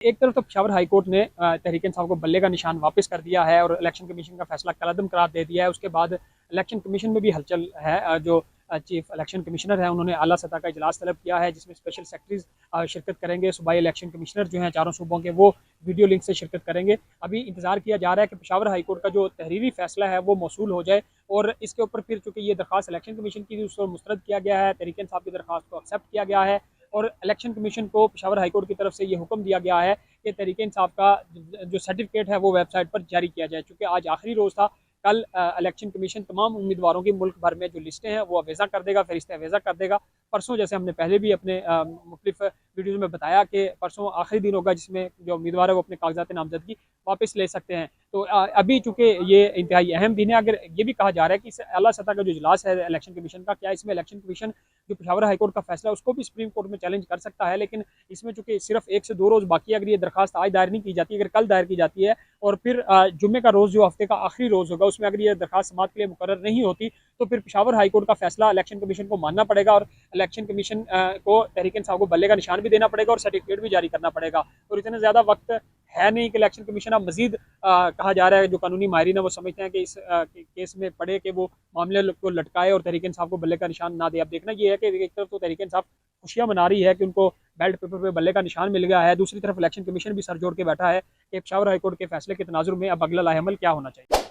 एक तरफ तो पेशावर हाई कोर्ट ने तहरीक इंसाफ को बल्ले का निशान वापस कर दिया है और इलेक्शन कमीशन का फैसला कलअदम करार दे दिया है। उसके बाद इलेक्शन कमीशन में भी हलचल है। जो चीफ इलेक्शन कमिश्नर है उन्होंने आला सतह का इजलास तलब किया है, जिसमें स्पेशल सेक्रेटरीज शिरकत करेंगे। सूबाई इलेक्शन कमिश्नर जो हैं चारों सूबों के, वो वीडियो लिंक से शिरकत करेंगे। अभी इंतजार किया जा रहा है कि पेशावर हाई कोर्ट का जो तहरीरी फैसला है वो मौसूल हो जाए और इसके ऊपर फिर चूँकि ये दरख्वास्त इलेक्शन कमीशन की उसको मुस्तरद किया गया है, तहरीक इंसाफ की दरख्वास्त को एक्सेप्ट किया गया है और इलेक्शन कमीशन को पेशावर हाई कोर्ट की तरफ से ये हुक्म दिया गया है कि तहरीक इंसाफ का जो सर्टिफिकेट है वो वेबसाइट पर जारी किया जाए। चूँकि आज आखिरी रोज़ था, कल इलेक्शन कमीशन तमाम उम्मीदवारों की मुल्क भर में जो लिस्टें हैं वो अवेज़ा कर देगा, फरिश्ते अवेज़ा कर देगा। परसों जैसे हमने पहले भी अपने मुख्तलिफ वीडियोज़ में बताया कि परसों आखिरी दिन होगा जिसमें जो उम्मीदवार है वो अपने कागजात नामजदगी वापस ले सकते हैं। तो अभी चूँकि ये इंतहाई अहम दिन है, अगर ये भी कहा जा रहा है कि इस आला सतह का जो इजलास है इलेक्शन कमीशन का, क्या इसमें इलेक्शन कमीशन जो पेशावर हाई कोर्ट का फैसला है उसको भी सुप्रीम कोर्ट में चैलेंज कर सकता है। लेकिन इसमें चूँकि सिर्फ 1 से 2 रोज़ बाकी है, अगर ये दरखास्त आज दायर नहीं की जाती, अगर कल दायर की जाती है और फिर जुम्मे का रोज़ जो हफ्ते का आखिरी रोज़ होगा उसमें अगर ये दरखास्त समाअत के लिए मुकर्रर नहीं होती तो फिर पेशावर हाई कोर्ट का फैसला इलेक्शन कमीशन को मानना पड़ेगा और इलेक्शन कमीशन को तहरीक इंसाफ को बल्ले का निशान भी देना पड़ेगा और सर्टिफिकेट भी जारी करना पड़ेगा। और इतना ज़्यादा वक्त है नहीं कि इलेक्शन कमीशन अब मजीद कहा जा रहा है, जो कानूनी माहिरीन है वो समझते हैं कि इस केस में पड़े कि वो मामले को लटकाए और तहरीक इंसाफ को बल्ले का निशान ना दे। अब देखना ये है कि एक तरफ तो तहरीक इंसाफ खुशियाँ मना रही है कि उनको बैलेट पेपर पे बल्ले का निशान मिल गया है, दूसरी तरफ इलेक्शन कमीशन भी सर जोड़ के बैठा है कि पेशावर हाई कोर्ट के फैसले के तनाजुर में अब अगला लाहेअमल क्या होना चाहिए।